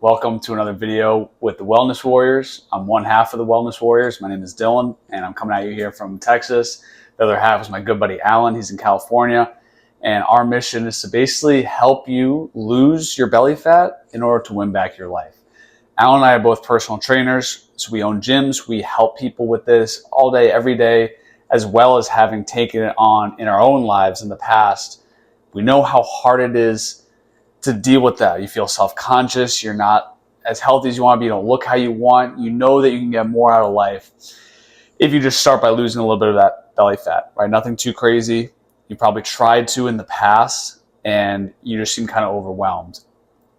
Welcome to another video with the Wellness Warriors. I'm one half of the Wellness Warriors. My name is Dylan, and I'm coming at you here from Texas. The other half is my good buddy Alan. He's in California. And our mission is to basically help you lose your belly fat in order to win back your life. Alan and I are both personal trainers, so we own gyms. We help people with this all day, every day, as well as having taken it on in our own lives in the past. We know how hard it is to deal with that. You feel self-conscious. You're not as healthy as you want to be. You don't look how you want. You know that you can get more out of life if you just start by losing a little bit of that belly fat, right? Nothing too crazy. You probably tried to in the past and you just seem kind of overwhelmed.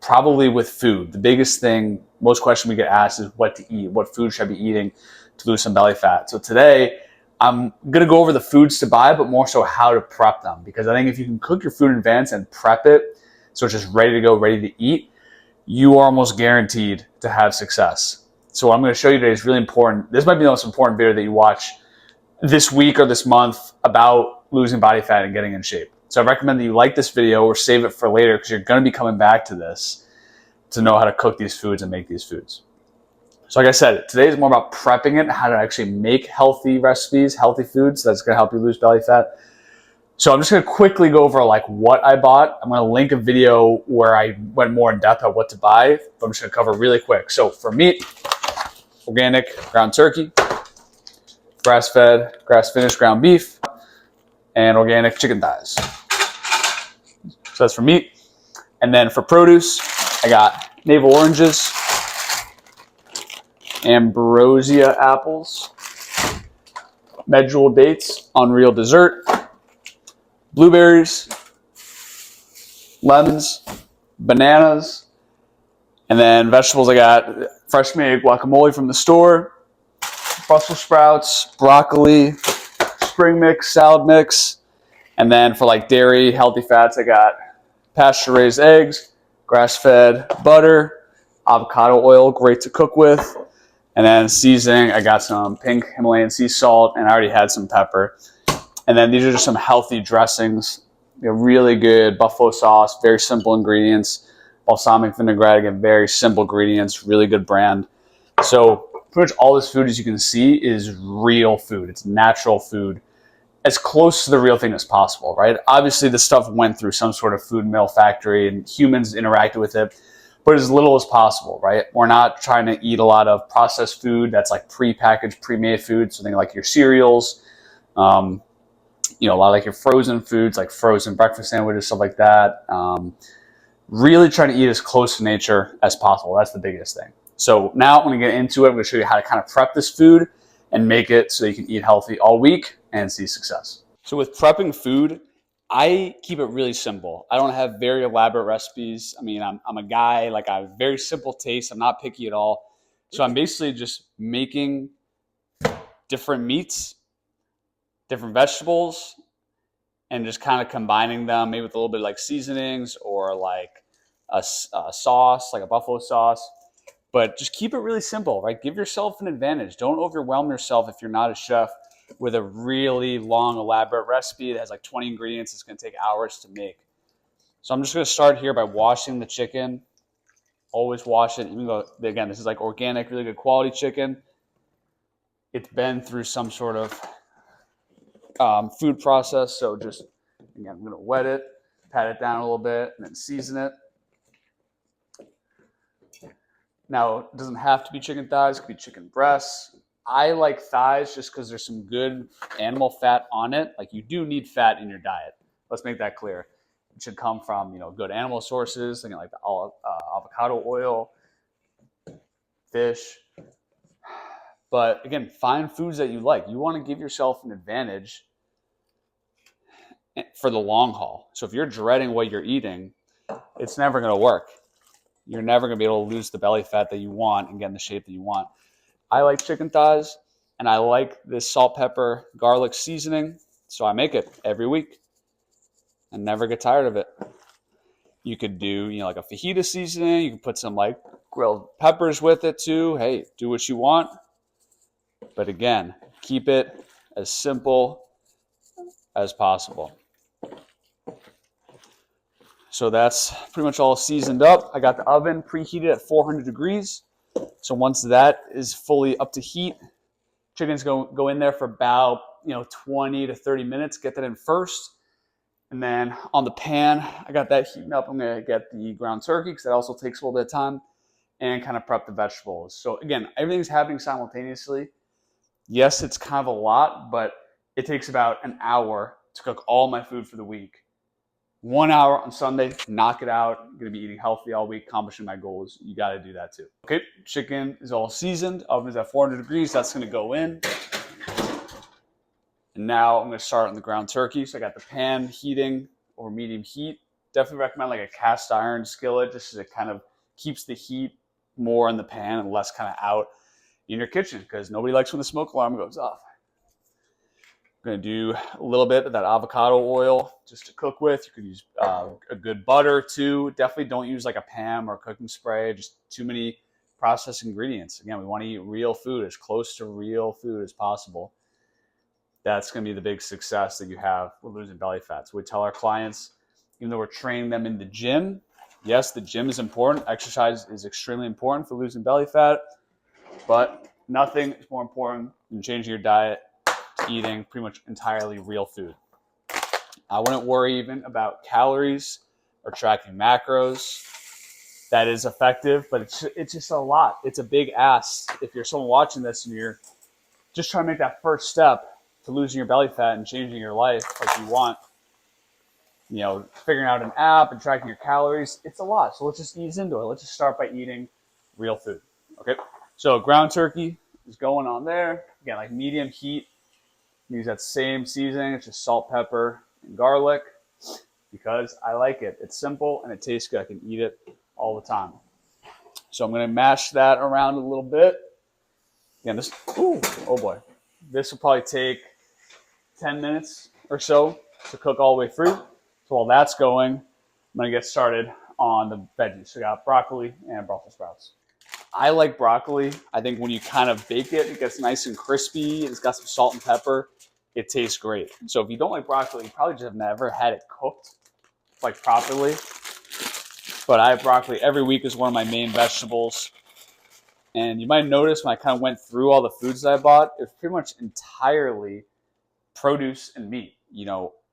Probably with food. The biggest thing, most question we get asked is what to eat. What food should I be eating to lose some belly fat? So today, I'm going to go over the foods to buy, but more so how to prep them. Because I think if you can cook your food in advance and prep it so it's just ready to go, ready to eat, you are almost guaranteed to have success. So what I'm going to show you today is really important. This might be the most important video that you watch this week or this month about losing body fat and getting in shape. So I recommend that you like this video or save it for later because you're going to be coming back to this to know how to cook these foods and make these foods. So like I said, today is more about prepping it, how to actually make healthy recipes, healthy foods that's going to help you lose belly fat. So I'm just going to quickly go over like what I bought. I'm going to link a video where I went more in depth on what to buy, but I'm just going to cover really quick. So for meat, organic ground turkey, grass-fed, grass-finished ground beef, and organic chicken thighs. So that's for meat. And then for produce, I got navel oranges, ambrosia apples, medjool dates, unreal dessert, blueberries, lemons, bananas, and then vegetables I got fresh made guacamole from the store, Brussels sprouts, broccoli, spring mix, salad mix, and then for like dairy, healthy fats, I got pasture-raised eggs, grass-fed butter, avocado oil, great to cook with, and then seasoning, I got some pink Himalayan sea salt, and I already had some pepper. And then these are just some healthy dressings. Really good buffalo sauce, very simple ingredients. Balsamic vinaigrette, again, very simple ingredients, really good brand. So pretty much all this food, as you can see, is real food. It's natural food, as close to the real thing as possible, right? Obviously, this stuff went through some sort of food mill factory and humans interacted with it, but as little as possible, right? We're not trying to eat a lot of processed food that's like pre-packaged, pre-made food. So think like your cereals, a lot of like your frozen foods, like frozen breakfast sandwiches, stuff like that. Really trying to eat as close to nature as possible. That's the biggest thing. So now I'm going to get into it. I'm going to show you how to kind of prep this food and make it so you can eat healthy all week and see success. So with prepping food, I keep it really simple. I don't have very elaborate recipes. I mean, I'm a guy, like I have very simple taste. I'm not picky at all. So I'm basically just making different meats, different vegetables, and just kind of combining them, maybe with a little bit of like seasonings or like a sauce, like a buffalo sauce. But just keep it really simple, right? Give yourself an advantage. Don't overwhelm yourself if you're not a chef with a really long, elaborate recipe that has like 20 ingredients. It's going to take hours to make. So I'm just going to start here by washing the chicken. Always wash it, even though, again, this is like organic, really good quality chicken. It's been through some sort of food process. So just, again, I'm going to wet it, pat it down a little bit, and then season it. Now, it doesn't have to be chicken thighs. It could be chicken breasts. I like thighs just because there's some good animal fat on it. Like, you do need fat in your diet. Let's make that clear. It should come from, good animal sources, thinking like the avocado oil, fish. But again, find foods that you like. You want to give yourself an advantage for the long haul. So if you're dreading what you're eating, it's never going to work. You're never going to be able to lose the belly fat that you want and get in the shape that you want. I like chicken thighs, and I like this salt, pepper, garlic seasoning, so I make it every week and never get tired of it. You could do, like a fajita seasoning. You can put some like grilled peppers with it too. Hey, do what you want. But again, keep it as simple as possible. So that's pretty much all seasoned up. I got the oven preheated at 400 degrees. So once that is fully up to heat, chickens go in there for about 20 to 30 minutes. Get that in first. And then on the pan, I got that heating up. I'm going to get the ground turkey because that also takes a little bit of time, and kind of prep the vegetables. So again, everything's happening simultaneously. Yes, it's kind of a lot, but it takes about an hour to cook all my food for the week. 1 hour on Sunday, knock it out. I'm going to be eating healthy all week, accomplishing my goals. You got to do that too. Okay, chicken is all seasoned. Oven is at 400 degrees. That's going to go in. And now I'm going to start on the ground turkey. So I got the pan heating over medium heat. Definitely recommend like a cast iron skillet, just as it kind of keeps the heat more in the pan and less kind of out in your kitchen, because nobody likes when the smoke alarm goes off. I'm going to do a little bit of that avocado oil just to cook with. You could use a good butter too. Definitely don't use like a Pam or cooking spray, just too many processed ingredients. Again, we want to eat real food, as close to real food as possible. That's going to be the big success that you have with losing belly fat. So we tell our clients, even though we're training them in the gym, yes, the gym is important. Exercise is extremely important for losing belly fat, but nothing is more important than changing your diet to eating pretty much entirely real food. I wouldn't worry even about calories or tracking macros. That is effective, but it's just a lot. It's a big ask. If you're someone watching this and you're just trying to make that first step to losing your belly fat and changing your life like you want, figuring out an app and tracking your calories, it's a lot. So let's just ease into it. Let's just start by eating real food. Okay. So ground turkey is going on there. Again, like medium heat. Use that same seasoning. It's just salt, pepper, and garlic, because I like it. It's simple and it tastes good. I can eat it all the time. So I'm going to mash that around a little bit. Again, oh boy. This will probably take 10 minutes or so to cook all the way through. So while that's going, I'm going to get started on the veggies. So I got broccoli and Brussels sprouts. I like broccoli. I think when you kind of bake it, it gets nice and crispy. It's got some salt and pepper. It tastes great. So if you don't like broccoli, you probably just have never had it cooked like properly. But I have broccoli every week as one of my main vegetables. And you might notice when I kind of went through all the foods that I bought, it was pretty much entirely produce and meat.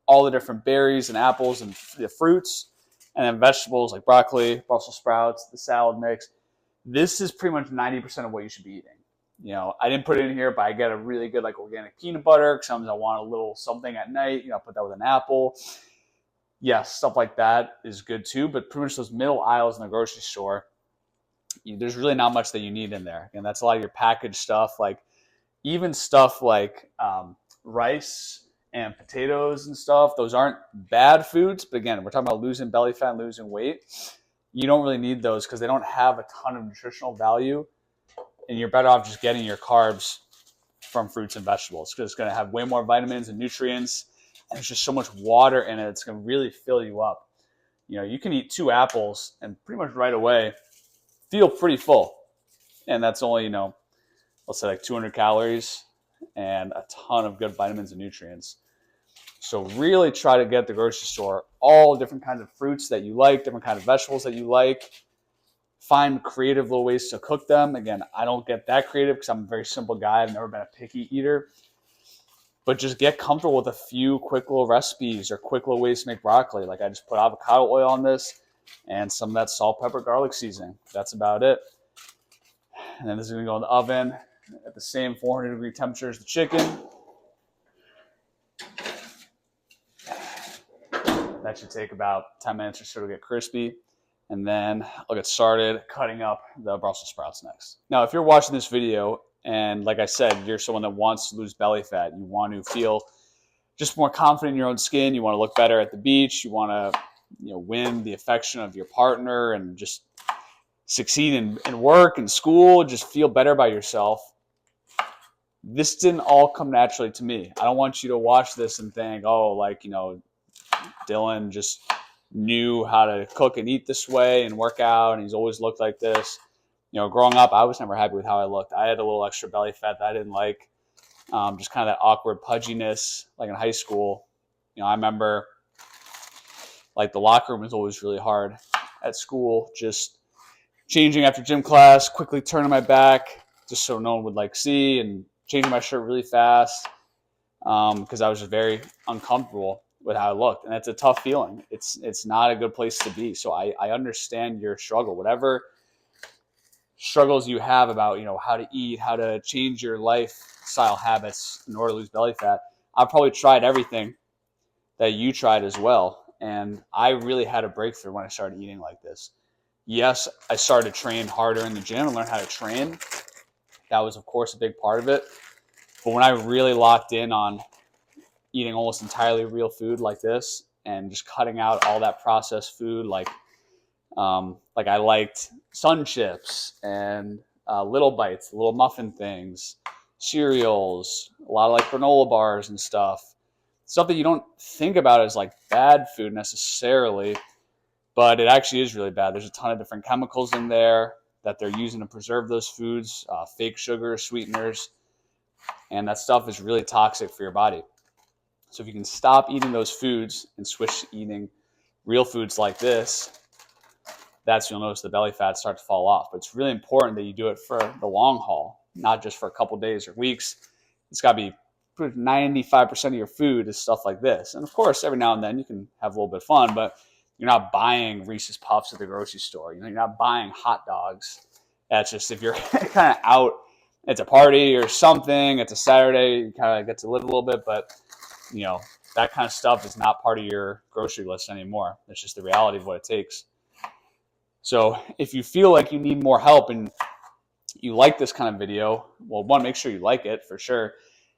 All the different berries and apples and the fruits, and then vegetables like broccoli, Brussels sprouts, the salad mix. This is pretty much 90% of what you should be eating. I didn't put it in here, but I get a really good like organic peanut butter. Sometimes I want a little something at night. I put that with an apple. Yes, stuff like that is good too. But pretty much those middle aisles in the grocery store, there's really not much that you need in there. And that's a lot of your packaged stuff, like even stuff like rice and potatoes and stuff. Those aren't bad foods, but again, we're talking about losing belly fat and losing weight. You don't really need those because they don't have a ton of nutritional value, and you're better off just getting your carbs from fruits and vegetables, because it's going to have way more vitamins and nutrients, and there's just so much water in it. It's going to really fill you up. You can eat 2 apples and pretty much right away feel pretty full, and that's only let's say like 200 calories and a ton of good vitamins and nutrients. So really try to get at the grocery store all different kinds of fruits that you like, different kinds of vegetables that you like. Find creative little ways to cook them. Again, I don't get that creative because I'm a very simple guy. I've never been a picky eater. But just get comfortable with a few quick little recipes or quick little ways to make broccoli. Like I just put avocado oil on this and some of that salt, pepper, garlic seasoning. That's about it. And then this is going to go in the oven at the same 400 degree temperature as the chicken. That should take about 10 minutes or so to get crispy. And then I'll get started cutting up the Brussels sprouts next. Now, if you're watching this video and like I said, you're someone that wants to lose belly fat, you want to feel just more confident in your own skin, you want to look better at the beach, you want to win the affection of your partner and just succeed in work and school, just feel better about yourself. This didn't all come naturally to me. I don't want you to watch this and think, Dylan just knew how to cook and eat this way and work out, and he's always looked like this. Growing up, I was never happy with how I looked. I had a little extra belly fat that I didn't like. Just kind of that awkward pudginess, like in high school. I remember Like the locker room is always really hard at school, just changing after gym class, quickly turning my back just so no one would like see, and changing my shirt really fast because I was just very uncomfortable with how I looked. And it's a tough feeling. It's not a good place to be. So I understand your struggle. Whatever struggles you have about, how to eat, how to change your lifestyle habits in order to lose belly fat, I've probably tried everything that you tried as well. And I really had a breakthrough when I started eating like this. Yes, I started to train harder in the gym and learn how to train. That was, of course, a big part of it. But when I really locked in on eating almost entirely real food like this and just cutting out all that processed food, like I liked Sun Chips and Little Bites, little muffin things, cereals, a lot of like granola bars and stuff that you don't think about as like bad food necessarily, but it actually is really bad. There's a ton of different chemicals in there that they're using to preserve those foods, fake sugar, sweeteners, and that stuff is really toxic for your body. So if you can stop eating those foods and switch to eating real foods like this, that's when you'll notice the belly fat start to fall off. But it's really important that you do it for the long haul, not just for a couple days or weeks. It's got to be 95% of your food is stuff like this. And of course, every now and then you can have a little bit of fun, but you're not buying Reese's Puffs at the grocery store. You're not buying hot dogs. That's just if you're kind of out, it's a party or something, it's a Saturday, you kind of get to live a little bit, but that kind of stuff is not part of your grocery list anymore. It's just the reality of what it takes. So if you feel like you need more help and you like this kind of video, well, one, make sure you like it for sure.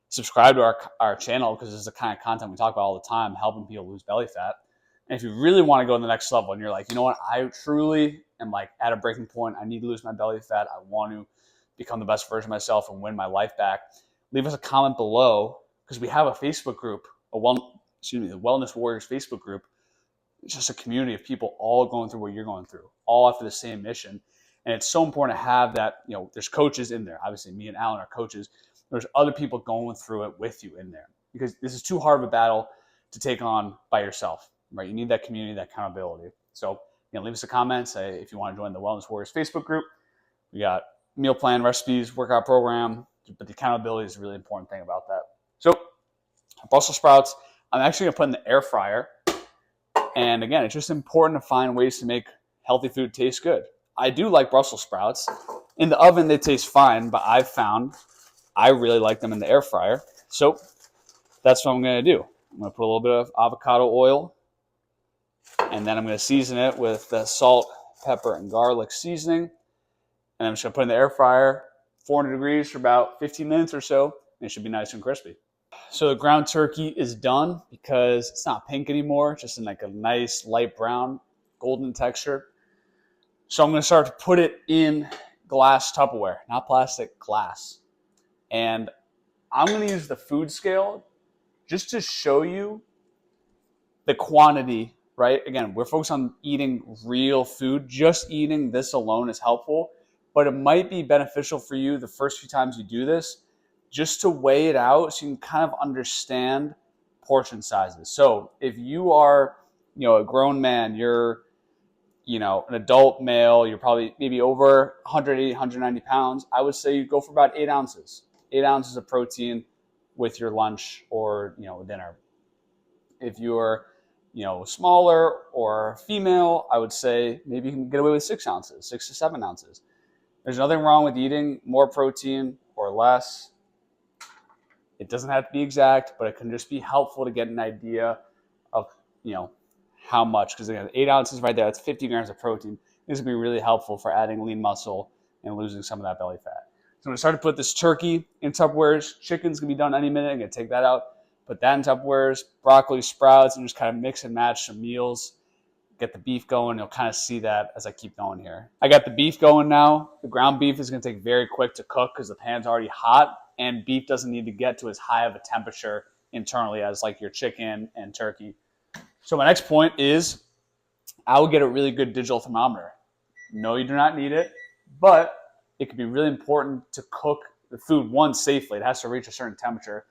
Subscribe to our channel because this is the kind of content we talk about all the time, helping people lose belly fat. And if you really want to go to the next level and you're like, you know what, I truly am like at a breaking point. I need to lose my belly fat. I want to become the best version of myself and win my life back. Leave us a comment below because we have a Facebook group, the Wellness Warriors Facebook group. It's just a community of people all going through what you're going through, all after the same mission. And it's so important to have that, there's coaches in there. Obviously, me and Alan are coaches. There's other people going through it with you in there because this is too hard of a battle to take on by yourself, right? You need that community, that accountability. So, leave us a comment. Say if you want to join the Wellness Warriors Facebook group. We got meal plan, recipes, workout program, but the accountability is a really important thing about that. So, Brussels sprouts, I'm actually going to put in the air fryer. And again, it's just important to find ways to make healthy food taste good. I do like Brussels sprouts. In the oven, they taste fine, but I've found I really like them in the air fryer. So that's what I'm going to do. I'm going to put a little bit of avocado oil, and then I'm going to season it with the salt, pepper, and garlic seasoning. And I'm just going to put it in the air fryer, 400 degrees for about 15 minutes or so, and it should be nice and crispy. So the ground turkey is done because it's not pink anymore, just in like a nice light brown, golden texture. So I'm going to start to put it in glass Tupperware, not plastic, glass. And I'm going to use the food scale just to show you the quantity, right? Again, we're focused on eating real food. Just eating this alone is helpful, but it might be beneficial for you the first few times you do this just to weigh it out so you can kind of understand portion sizes. So if you are, a grown man, you're, an adult male, you're probably maybe over 180, 190 pounds, I would say you go for about 8 ounces. 8 ounces of protein with your lunch or, dinner. If you're, smaller or female, I would say maybe you can get away with 6 ounces, 6 to 7 ounces. There's nothing wrong with eating more protein or less. It doesn't have to be exact, but it can just be helpful to get an idea of, how much. Because again, 8 ounces right there, that's 50 grams of protein. This is going to be really helpful for adding lean muscle and losing some of that belly fat. So I'm going to start to put this turkey in Tupperwares. Chicken's going to be done any minute. I'm going to take that out. Put that in Tupperwares, broccoli, sprouts, and just kind of mix and match some meals. Get the beef going. You'll kind of see that as I keep going here. I got the beef going now. The ground beef is going to take very quick to cook because the pan's already hot, and beef doesn't need to get to as high of a temperature internally as like your chicken and turkey. So my next point is I would get a really good digital thermometer. No, you do not need it, but it can be really important to cook the food, one, safely. It has to reach a certain temperature,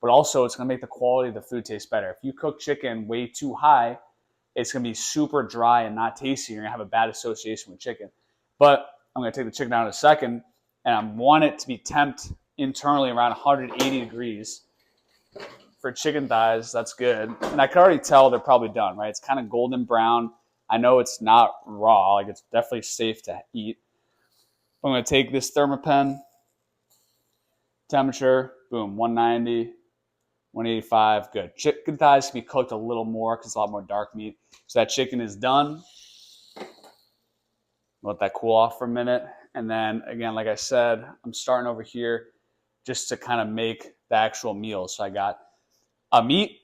but also it's going to make the quality of the food taste better. If you cook chicken way too high, it's going to be super dry and not tasty. You're going to have a bad association with chicken. But I'm going to take the chicken out in a second, and I want it to be temped internally around 180 degrees. For chicken thighs, that's good. And I can already tell they're probably done, right? It's kind of golden brown. I know it's not raw. Like, it's definitely safe to eat. I'm going to take this Thermapen, temperature, boom, 190, 185, good. Chicken thighs can be cooked a little more because it's a lot more dark meat. So that chicken is done. Let that cool off for a minute. And then, again, like I said, I'm starting over here just to kind of make the actual meal. So I got a meat,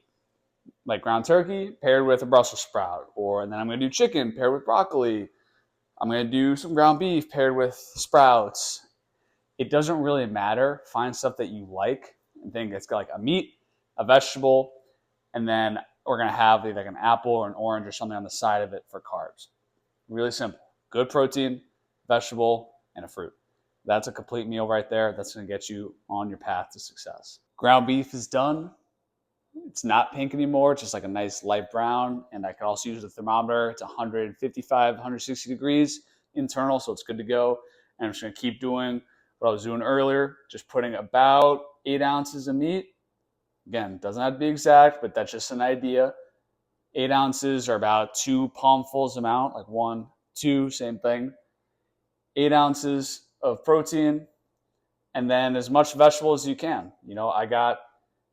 like ground turkey, paired with a Brussels sprout. And then I'm going to do chicken paired with broccoli. I'm going to do some ground beef paired with sprouts. It doesn't really matter. Find stuff that you like and think it's got like a meat, a vegetable, and then we're going to have either like an apple or an orange or something on the side of it for carbs. Really simple. Good protein, vegetable, and a fruit. That's a complete meal right there. That's going to get you on your path to success. Ground beef is done. It's not pink anymore. It's just like a nice light brown. And I can also use the thermometer. It's 155, 160 degrees internal, so it's good to go. And I'm just going to keep doing what I was doing earlier, just putting about 8 ounces of meat. Again, doesn't have to be exact, but that's just an idea. 8 ounces are about 2 palmfuls amount, like 1, 2, same thing. 8 ounces of protein, and then as much vegetable as you can. You know, I got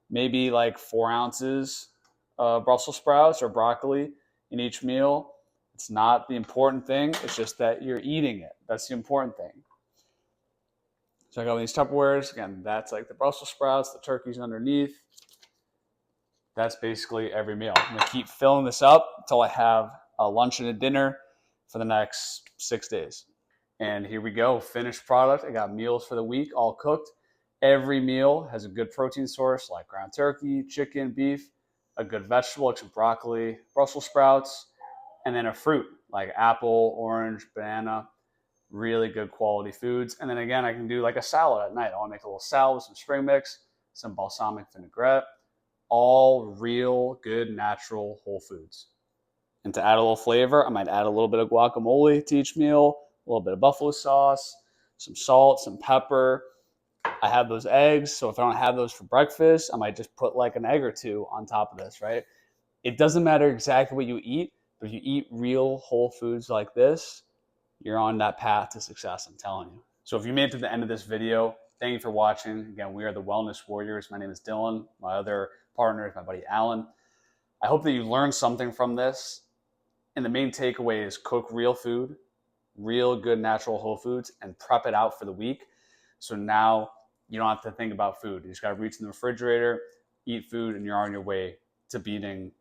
maybe like 4 ounces of Brussels sprouts or broccoli in each meal. It's not the important thing. It's just that you're eating it. That's the important thing. So I got these Tupperwares. Again, that's like the Brussels sprouts, the turkey's underneath. That's basically every meal. I'm going to keep filling this up until I have a lunch and a dinner for the next 6 days. And here we go, finished product. I got meals for the week, all cooked. Every meal has a good protein source like ground turkey, chicken, beef, a good vegetable like some broccoli, Brussels sprouts, and then a fruit like apple, orange, banana. Really good quality foods. And then again, I can do like a salad at night. I want to make a little salad with some spring mix, some balsamic vinaigrette, all real, good, natural whole foods. And to add a little flavor, I might add a little bit of guacamole to each meal, a little bit of buffalo sauce, some salt, some pepper. I have those eggs, so if I don't have those for breakfast, I might just put like an egg or two on top of this, right? It doesn't matter exactly what you eat, but if you eat real whole foods like this, you're on that path to success, I'm telling you. So if you made it to the end of this video, thank you for watching. Again, we are the Wellness Warriors. My name is Dylan. My other partner is my buddy Alan. I hope that you learned something from this. And the main takeaway is cook real food, real good natural whole foods, and prep it out for the week. So now you don't have to think about food. You just got to reach in the refrigerator, eat food, and you're on your way to beating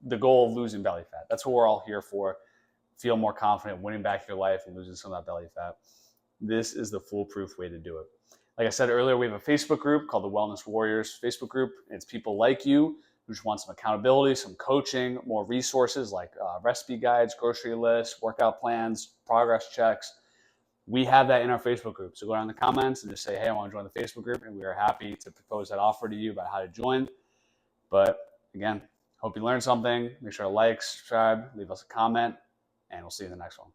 the goal of losing belly fat. That's what we're all here for. Feel more confident, winning back your life and losing some of that belly fat. This is the foolproof way to do it. Like I said earlier, we have a Facebook group called the Wellness Warriors Facebook group. It's people like you who just want some accountability, some coaching, more resources like recipe guides, grocery lists, workout plans, progress checks. We have that in our Facebook group. So go down in the comments and just say, hey, I want to join the Facebook group. And we are happy to propose that offer to you about how to join. But again, hope you learned something. Make sure to like, subscribe, leave us a comment, and we'll see you in the next one.